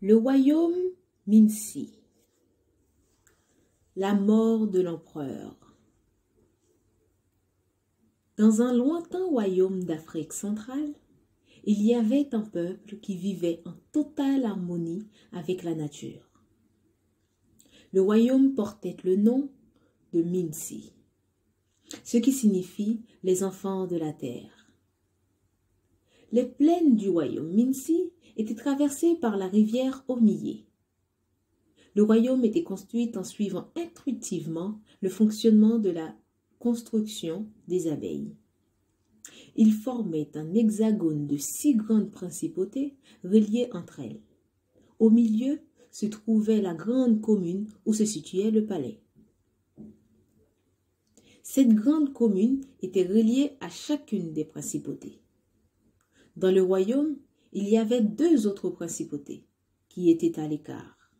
Le royaume Minsi. La mort de l'empereur. Dans un lointain royaume d'Afrique centrale, il y avait un peuple qui vivait en totale harmonie avec la nature. Le royaume portait le nom de Minsi, ce qui signifie les enfants de la terre. Les plaines du royaume Minsi étaient traversées par la rivière Omiye. Le royaume était construit en suivant intuitivement le fonctionnement de la construction des abeilles. Il formait un hexagone de 6 grandes principautés reliées entre elles. Au milieu se trouvait la grande commune où se situait le palais. Cette grande commune était reliée à chacune des principautés. Dans le royaume, il y avait 2 autres principautés qui étaient à l'écart,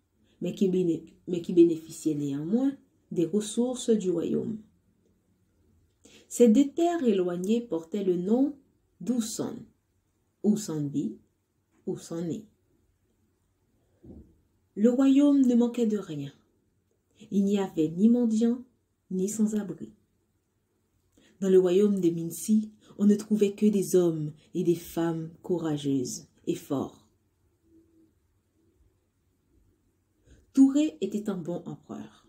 mais qui bénéficiaient néanmoins des ressources du royaume. Ces 2 terres éloignées portaient le nom d'Usan, Usanbi, Usané. Le royaume ne manquait de rien. Il n'y avait ni mendiants, ni sans-abri. Dans le royaume de Minsi, on ne trouvait que des hommes et des femmes courageuses et forts. Touré était un bon empereur.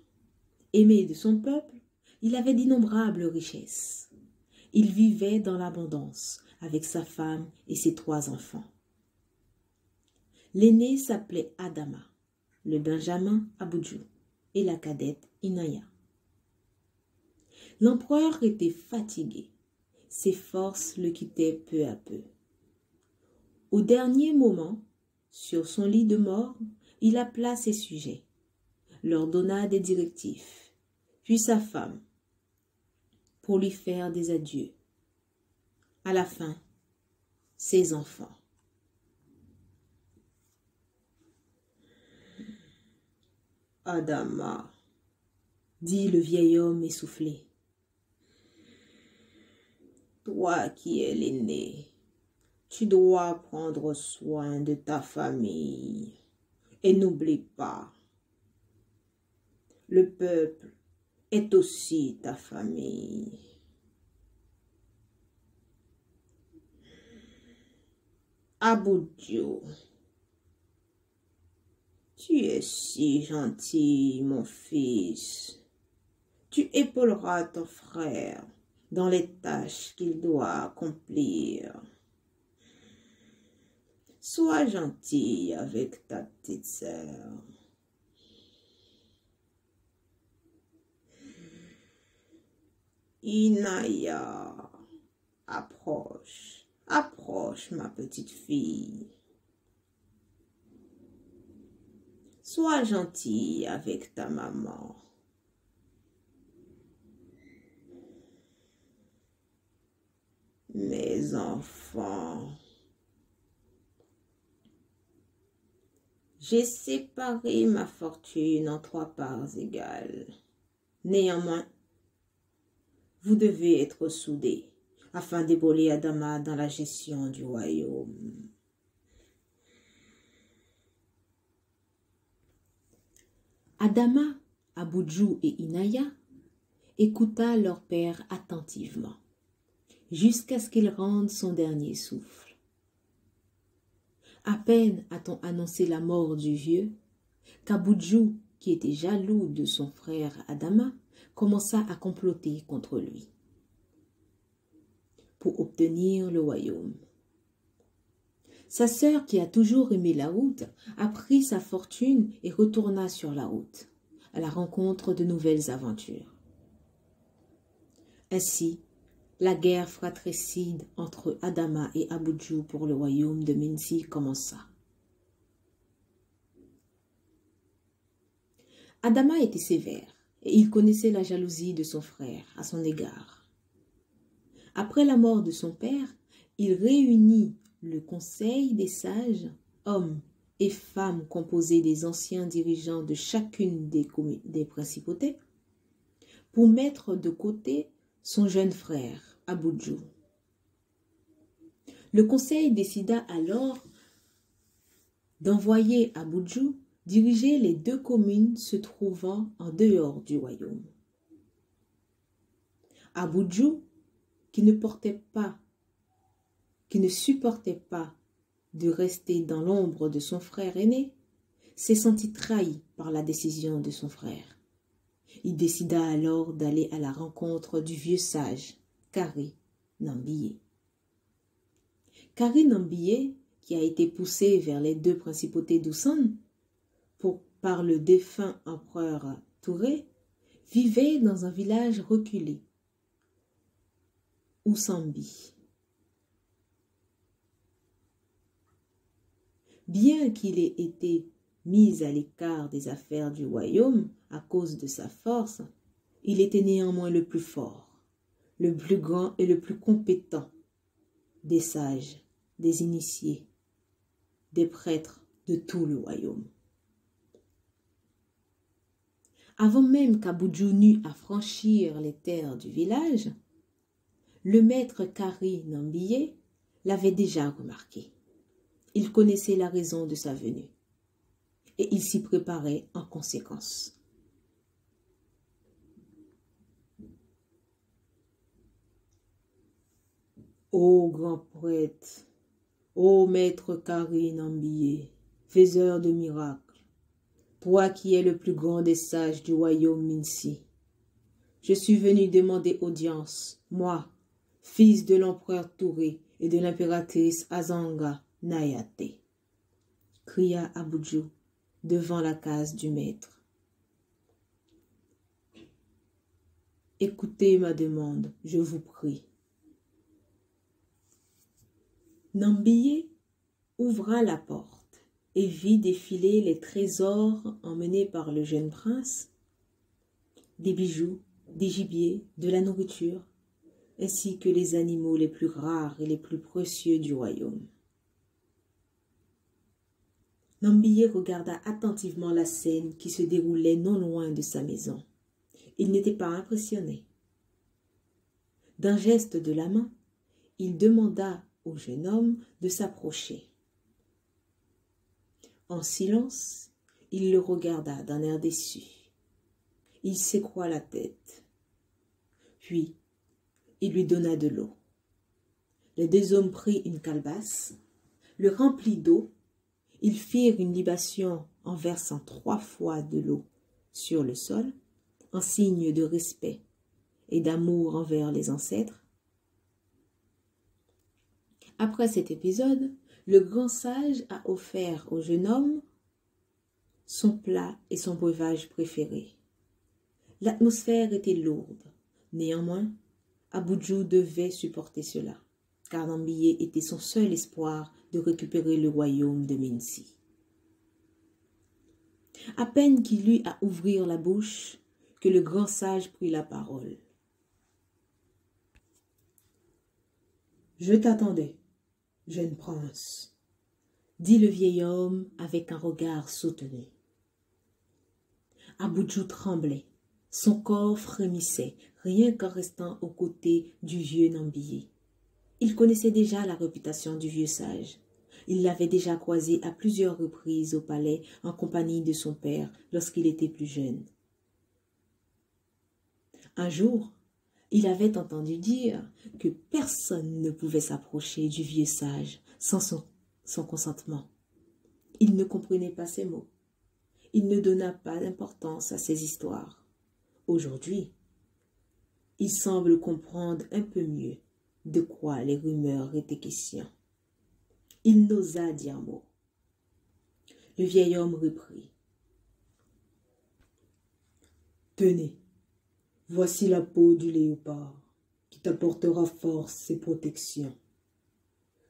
Aimé de son peuple, il avait d'innombrables richesses. Il vivait dans l'abondance avec sa femme et ses 3 enfants. L'aîné s'appelait Adama, le benjamin Aboudjou et la cadette Inaya. L'empereur était fatigué. Ses forces le quittaient peu à peu. Au dernier moment, sur son lit de mort, il appela ses sujets, leur donna des directives, puis sa femme, pour lui faire des adieux. À la fin, ses enfants. Adama, dit le vieil homme essoufflé, toi qui es l'aîné, tu dois prendre soin de ta famille et n'oublie pas, le peuple est aussi ta famille. Aboudjou, tu es si gentil, mon fils. Tu épauleras ton frère dans les tâches qu'il doit accomplir. Sois gentil avec ta petite sœur. Inaya, approche, approche ma petite fille. Sois gentil avec ta maman. Mes enfants, j'ai séparé ma fortune en 3 parts égales. Néanmoins, vous devez être soudés afin d'épauler Adama dans la gestion du royaume. Adama, Aboudjou et Inaya écouta leur père attentivement, jusqu'à ce qu'il rende son dernier souffle. À peine a-t-on annoncé la mort du vieux, qu'Aboudjou, qui était jaloux de son frère Adama, commença à comploter contre lui pour obtenir le royaume. Sa sœur, qui a toujours aimé la route, a pris sa fortune et retourna sur la route, à la rencontre de nouvelles aventures. Ainsi, la guerre fratricide entre Adama et Aboudjou pour le royaume de Minsi commença. Adama était sévère et il connaissait la jalousie de son frère à son égard. Après la mort de son père, il réunit le conseil des sages, hommes et femmes composés des anciens dirigeants de chacune des principautés, pour mettre de côté son jeune frère, Aboudjou. Le conseil décida alors d'envoyer Aboudjou diriger les 2 communes se trouvant en dehors du royaume. Aboudjou, qui ne supportait pas de rester dans l'ombre de son frère aîné, s'est senti trahi par la décision de son frère. Il décida alors d'aller à la rencontre du vieux sage, Kari Nambiye. Kari Nambiye, qui a été poussé vers les 2 principautés d'Oussan par le défunt empereur Touré, vivait dans un village reculé, Oussambi. Bien qu'il ait été mis à l'écart des affaires du royaume à cause de sa force, il était néanmoins le plus fort, le plus grand et le plus compétent des sages, des initiés, des prêtres de tout le royaume. Avant même qu'Aboudjou n'eût à franchir les terres du village, le maître Kari Nambiye l'avait déjà remarqué. Il connaissait la raison de sa venue et il s'y préparait en conséquence. Ô grand prêtre, ô maître Kari Nambiye, faiseur de miracles, toi qui es le plus grand des sages du royaume Minsi, je suis venu demander audience, moi, fils de l'empereur Touré et de l'impératrice Azanga Nayate, cria Aboudjou devant la case du maître. Écoutez ma demande, je vous prie. Nambiye ouvra la porte et vit défiler les trésors emmenés par le jeune prince, des bijoux, des gibiers, de la nourriture, ainsi que les animaux les plus rares et les plus précieux du royaume. Nambiye regarda attentivement la scène qui se déroulait non loin de sa maison. Il n'était pas impressionné. D'un geste de la main, il demanda au jeune homme de s'approcher. En silence, il le regarda d'un air déçu. Il secoua la tête. Puis, il lui donna de l'eau. Les 2 hommes prirent une calebasse, le remplit d'eau. Ils firent une libation en versant 3 fois de l'eau sur le sol, en signe de respect et d'amour envers les ancêtres. Après cet épisode, le grand sage a offert au jeune homme son plat et son breuvage préférés. L'atmosphère était lourde. Néanmoins, Aboudjou devait supporter cela, car Nambiye était son seul espoir de récupérer le royaume de Minsi. À peine qu'il eut à ouvrir la bouche, que le grand sage prit la parole. « Je t'attendais, jeune prince, » dit le vieil homme avec un regard soutenu. Aboudjou tremblait, son corps frémissait, rien qu'en restant aux côtés du vieux Nambiye. Il connaissait déjà la réputation du vieux sage. Il l'avait déjà croisé à plusieurs reprises au palais en compagnie de son père lorsqu'il était plus jeune. Un jour, il avait entendu dire que personne ne pouvait s'approcher du vieux sage sans son consentement. Il ne comprenait pas ces mots. Il ne donna pas d'importance à ces histoires. Aujourd'hui, il semble comprendre un peu mieux de quoi les rumeurs étaient question. Il n'osa dire mot. Le vieil homme reprit. « Tenez, voici la peau du léopard qui t'apportera force et protection.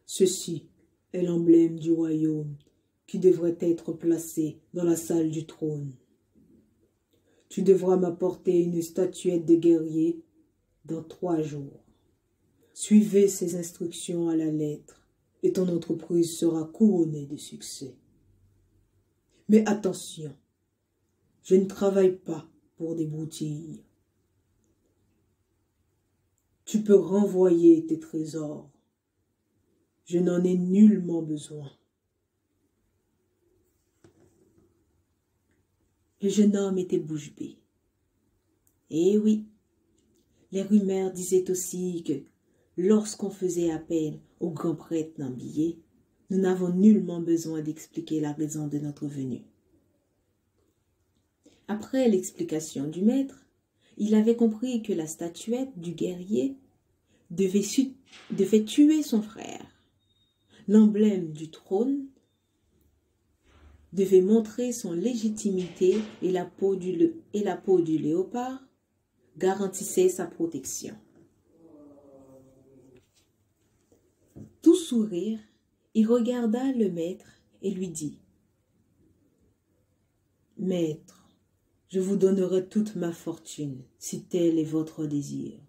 Ceci est l'emblème du royaume qui devrait être placé dans la salle du trône. Tu devras m'apporter une statuette de guerrier dans 3 jours. Suivez ces instructions à la lettre et ton entreprise sera couronnée de succès. Mais attention, je ne travaille pas pour des broutilles. Tu peux renvoyer tes trésors. Je n'en ai nullement besoin. Le jeune homme était bouche bée. Eh oui, les rumeurs disaient aussi que lorsqu'on faisait appel au grand prêtre Nambié, nous n'avons nullement besoin d'expliquer la raison de notre venue. Après l'explication du maître, il avait compris que la statuette du guerrier devait tuer son frère. L'emblème du trône devait montrer son légitimité et la peau du léopard garantissait sa protection. Tout sourire, il regarda le maître et lui dit : « Maître, je vous donnerai toute ma fortune, si tel est votre désir. »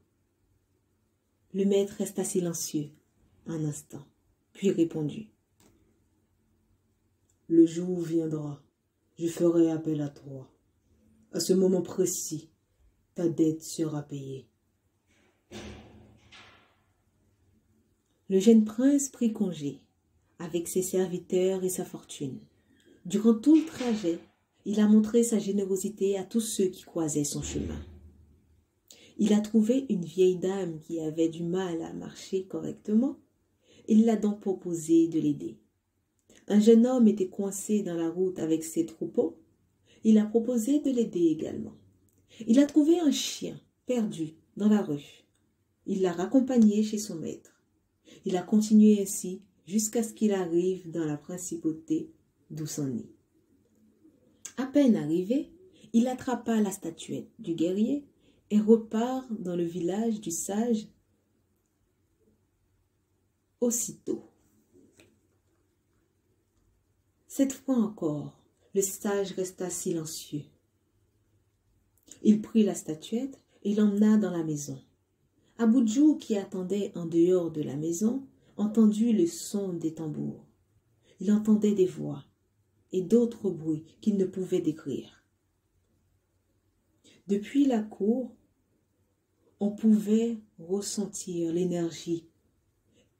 Le maître resta silencieux un instant, puis répondit : « Le jour viendra, je ferai appel à toi. À ce moment précis, ta dette sera payée. » Le jeune prince prit congé, avec ses serviteurs et sa fortune. Durant tout le trajet, il a montré sa générosité à tous ceux qui croisaient son chemin. Il a trouvé une vieille dame qui avait du mal à marcher correctement. Il l'a donc proposé de l'aider. Un jeune homme était coincé dans la route avec ses troupeaux. Il a proposé de l'aider également. Il a trouvé un chien perdu dans la rue. Il l'a raccompagné chez son maître. Il a continué ainsi jusqu'à ce qu'il arrive dans la principauté d'Oussani. À peine arrivé, il attrapa la statuette du guerrier et repart dans le village du sage aussitôt. Cette fois encore, le sage resta silencieux. Il prit la statuette et l'emmena dans la maison. Aboudjou, qui attendait en dehors de la maison, entendit le son des tambours. Il entendait des voix et d'autres bruits qu'il ne pouvait décrire. Depuis la cour, on pouvait ressentir l'énergie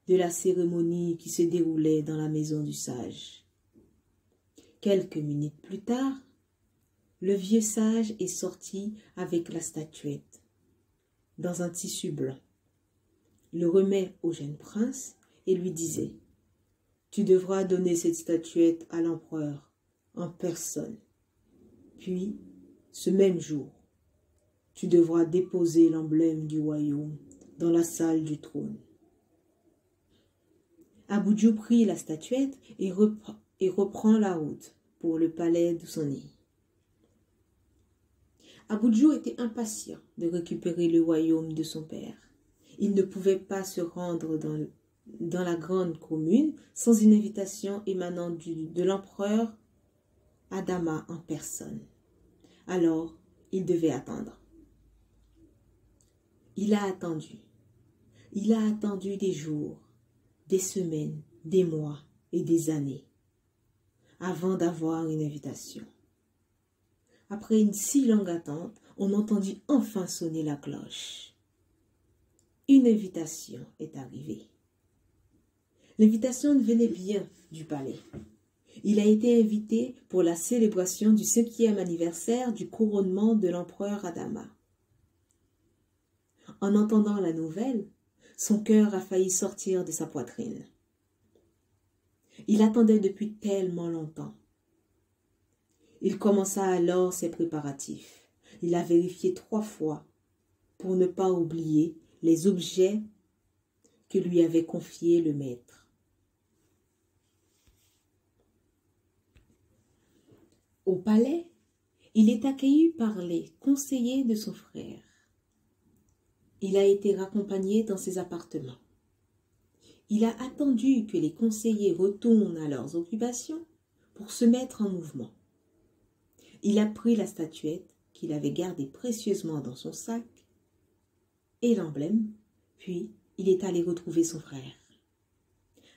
de la cérémonie qui se déroulait dans la maison du sage. Quelques minutes plus tard, le vieux sage est sorti avec la statuette dans un tissu blanc, le remet au jeune prince et lui disait : « Tu devras donner cette statuette à l'empereur en personne. Puis, ce même jour, tu devras déposer l'emblème du royaume dans la salle du trône. » Aboudjou prit la statuette et reprend la route pour le palais d'Oussani. Aboudjou était impatient de récupérer le royaume de son père. Il ne pouvait pas se rendre dans la grande commune sans une invitation émanant de l'empereur Adama en personne. Alors, il devait attendre. Il a attendu. Il a attendu des jours, des semaines, des mois et des années avant d'avoir une invitation. Après une si longue attente, on entendit enfin sonner la cloche. Une invitation est arrivée. L'invitation venait bien du palais. Il a été invité pour la célébration du 5e anniversaire du couronnement de l'empereur Adama. En entendant la nouvelle, son cœur a failli sortir de sa poitrine. Il attendait depuis tellement longtemps. Il commença alors ses préparatifs. Il a vérifié 3 fois pour ne pas oublier les objets que lui avait confiés le maître. Au palais, il est accueilli par les conseillers de son frère. Il a été raccompagné dans ses appartements. Il a attendu que les conseillers retournent à leurs occupations pour se mettre en mouvement. Il a pris la statuette qu'il avait gardée précieusement dans son sac et l'emblème, puis il est allé retrouver son frère.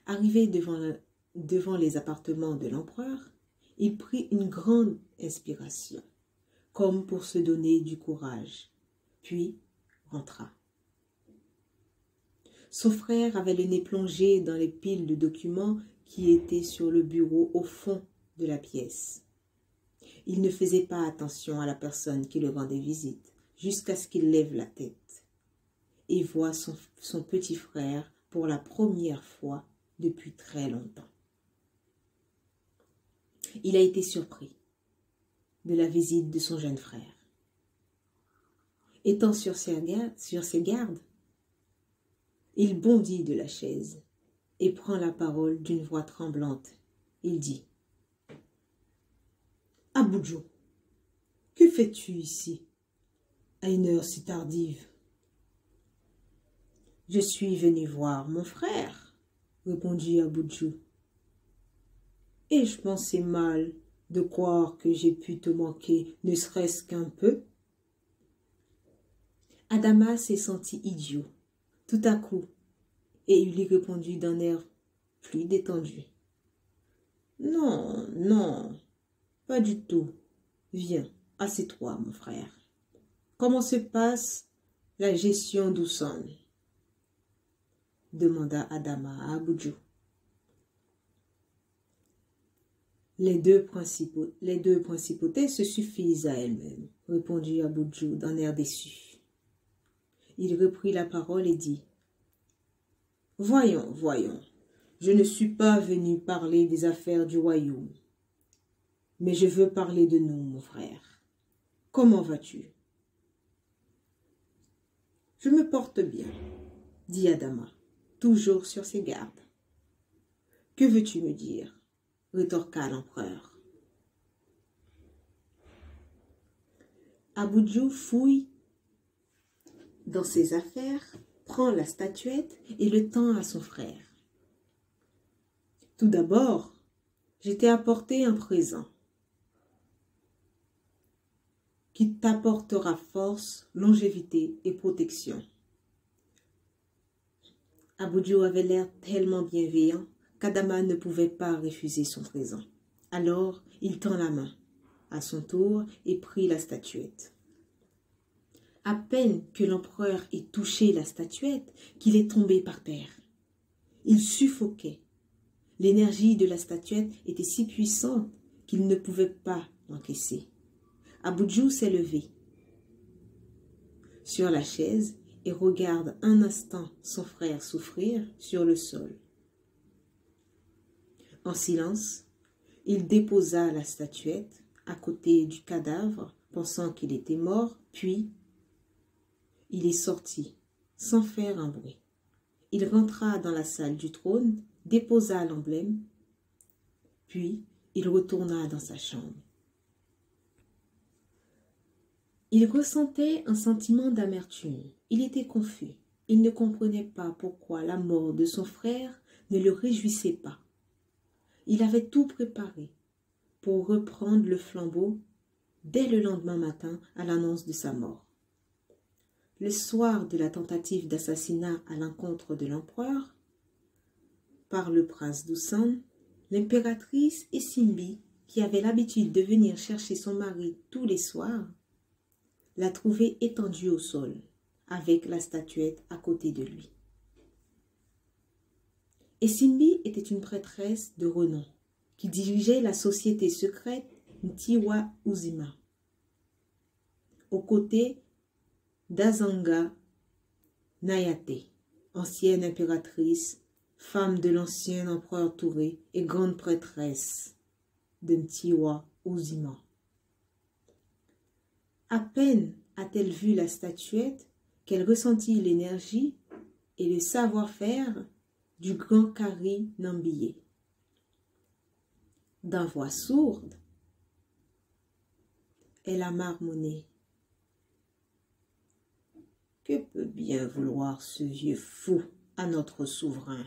Arrivé devant les appartements de l'empereur, il prit une grande inspiration, comme pour se donner du courage, puis rentra. Son frère avait le nez plongé dans les piles de documents qui étaient sur le bureau au fond de la pièce. Il ne faisait pas attention à la personne qui le rendait visite, jusqu'à ce qu'il lève la tête et voit son petit frère pour la première fois depuis très longtemps. Il a été surpris de la visite de son jeune frère. Étant sur ses gardes, il bondit de la chaise et prend la parole d'une voix tremblante. Il dit: « Aboudjou, que fais-tu ici, à une heure si tardive ?»« Je suis venu voir mon frère, » répondit Aboudjou. « Et je pensais mal de croire que j'ai pu te manquer, ne serait-ce qu'un peu. » Adama s'est senti idiot, tout à coup, et il lui répondit d'un air plus détendu. « Non, non, pas du tout. Viens, assieds-toi, mon frère. Comment se passe la gestion d'Oussan ?» demanda Adama à Aboudjou. Les deux principautés se suffisent à elles-mêmes, répondit Aboudjou d'un air déçu. Il reprit la parole et dit: « Voyons, je ne suis pas venu parler des affaires du royaume, mais je veux parler de nous, mon frère. Comment vas-tu? » « Je me porte bien, » dit Adama, toujours sur ses gardes. « Que veux-tu me dire? » rétorqua l'empereur. Aboudjou fouille dans ses affaires, prend la statuette et le tend à son frère. « Tout d'abord, je t'ai apporté un présent qui t'apportera force, longévité et protection. » Aboudjou avait l'air tellement bienveillant qu'Adama ne pouvait pas refuser son présent. Alors, il tend la main à son tour et prit la statuette. À peine que l'empereur ait touché la statuette qu'il est tombé par terre. Il suffoquait. L'énergie de la statuette était si puissante qu'il ne pouvait pas l'encaisser. Aboudjou s'est levé sur la chaise et regarde un instant son frère souffrir sur le sol. En silence, il déposa la statuette à côté du cadavre, pensant qu'il était mort, puis il est sorti sans faire un bruit. Il rentra dans la salle du trône, déposa l'emblème, puis il retourna dans sa chambre. Il ressentait un sentiment d'amertume. Il était confus. Il ne comprenait pas pourquoi la mort de son frère ne le réjouissait pas. Il avait tout préparé pour reprendre le flambeau dès le lendemain matin à l'annonce de sa mort. Le soir de la tentative d'assassinat à l'encontre de l'empereur par le prince d'Oussan, l'impératrice Essimbi, qui avait l'habitude de venir chercher son mari tous les soirs, l'a trouvé étendu au sol, avec la statuette à côté de lui. Essimbi était une prêtresse de renom qui dirigeait la société secrète Ntiwa Uzima, aux côtés d'Azanga Nayate, ancienne impératrice, femme de l'ancien empereur Touré et grande prêtresse de Ntiwa Uzima. À peine a-t-elle vu la statuette qu'elle ressentit l'énergie et le savoir-faire du grand Kari Nambiye. D'un voix sourde, elle a marmonné: « Que peut bien vouloir ce vieux fou à notre souverain ?»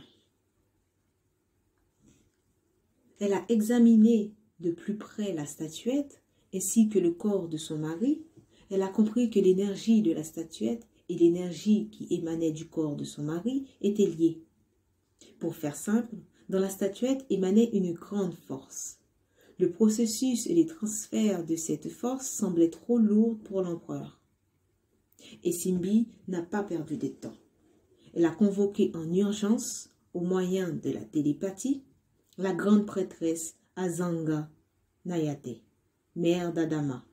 Elle a examiné de plus près la statuette ainsi que le corps de son mari. Elle a compris que l'énergie de la statuette et l'énergie qui émanait du corps de son mari étaient liées. Pour faire simple, dans la statuette émanait une grande force. Le processus et les transferts de cette force semblaient trop lourds pour l'empereur. Essimbi n'a pas perdu de temps. Elle a convoqué en urgence, au moyen de la télépathie, la grande prêtresse Azanga Nayate, mère d'Adama.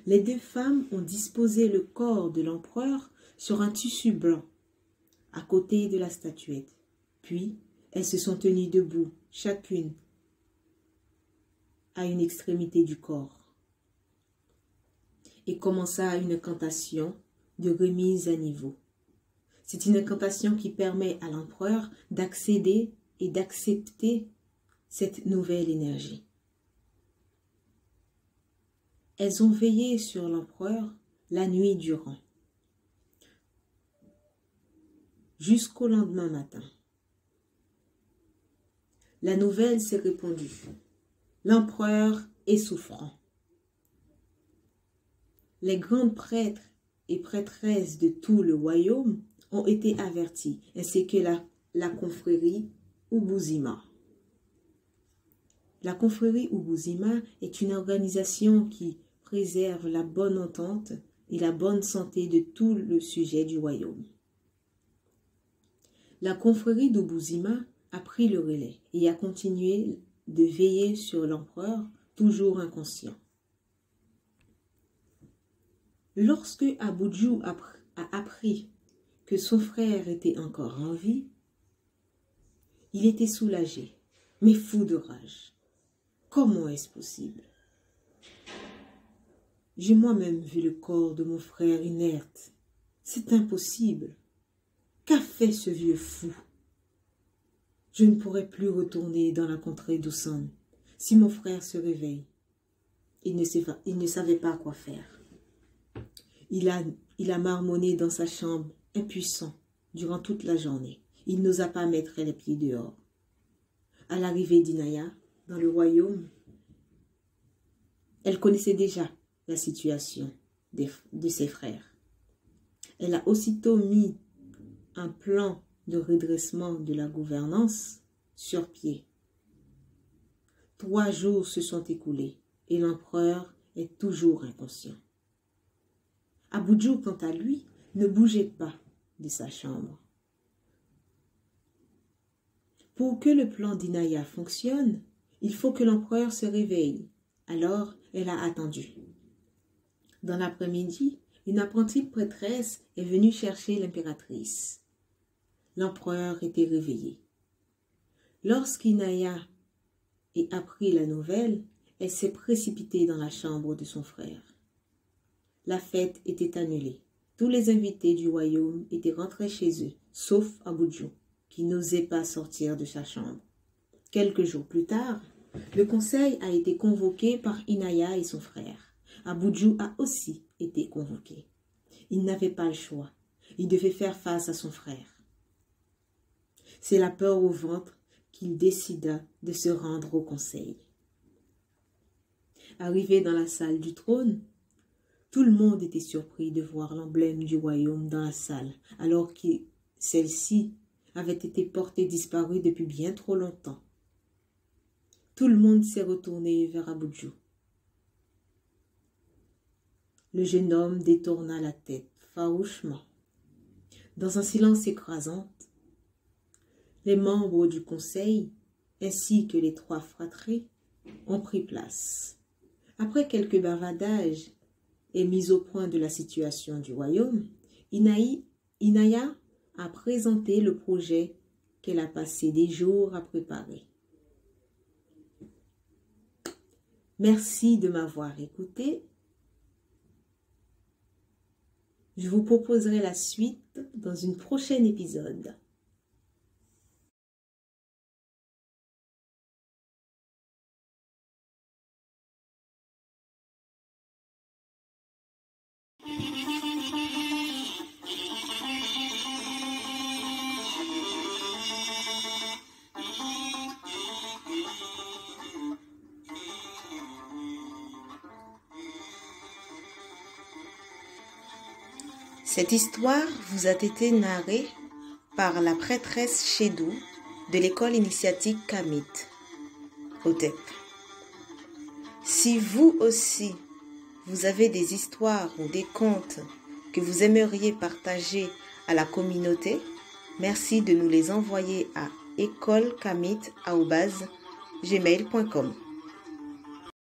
Les deux femmes ont disposé le corps de l'empereur sur un tissu blanc, à côté de la statuette. Puis, elles se sont tenues debout, chacune à une extrémité du corps, et commença une incantation de remise à niveau. C'est une incantation qui permet à l'empereur d'accéder et d'accepter cette nouvelle énergie. Elles ont veillé sur l'empereur la nuit durant, jusqu'au lendemain matin. La nouvelle s'est répandue. L'empereur est souffrant. Les grands prêtres et prêtresses de tout le royaume ont été avertis, ainsi que la confrérie Ubuzima. La confrérie Ubuzima est une organisation qui préserve la bonne entente et la bonne santé de tout le sujet du royaume. La confrérie d'Ubuzima a pris le relais et a continué de veiller sur l'empereur, toujours inconscient. Lorsque Abudjou a appris que son frère était encore en vie, il était soulagé, mais fou de rage. Comment est-ce possible? J'ai moi-même vu le corps de mon frère inerte. C'est impossible. Qu'a fait ce vieux fou? Je ne pourrai plus retourner dans la contrée d'Oussan. Si mon frère se réveille, il ne savait pas quoi faire. Il a marmonné dans sa chambre, impuissant, durant toute la journée. Il n'osa pas mettre les pieds dehors. À l'arrivée d'Inaya, dans le royaume, elle connaissait déjà la situation de ses frères. Elle a aussitôt mis un plan de redressement de la gouvernance sur pied. 3 jours se sont écoulés et l'empereur est toujours inconscient. Abudjou, quant à lui, ne bougeait pas de sa chambre. Pour que le plan d'Inaya fonctionne, il faut que l'empereur se réveille. Alors, elle a attendu. Dans l'après-midi, une apprentie prêtresse est venue chercher l'impératrice. L'empereur était réveillé. Lorsqu'Inaya a appris la nouvelle, elle s'est précipitée dans la chambre de son frère. La fête était annulée. Tous les invités du royaume étaient rentrés chez eux, sauf Abudjou, qui n'osait pas sortir de sa chambre. Quelques jours plus tard, le conseil a été convoqué par Inaya et son frère. Abudjou a aussi été convoqué. Il n'avait pas le choix. Il devait faire face à son frère. C'est la peur au ventre qu'il décida de se rendre au conseil. Arrivé dans la salle du trône, tout le monde était surpris de voir l'emblème du royaume dans la salle, alors que celle-ci avait été portée disparue depuis bien trop longtemps. Tout le monde s'est retourné vers Abudjou. Le jeune homme détourna la tête farouchement. Dans un silence écrasant, les membres du conseil, ainsi que les 3 fratries, ont pris place. Après quelques bavardages et mise au point de la situation du royaume, Inaya a présenté le projet qu'elle a passé des jours à préparer. Merci de m'avoir écouté. Je vous proposerai la suite dans une prochaine épisode. Cette histoire vous a été narrée par la prêtresse Chédou de l'école initiatique Kamit, Hotep. Si vous aussi, vous avez des histoires ou des contes que vous aimeriez partager à la communauté, merci de nous les envoyer à écolekamit@gmail.com.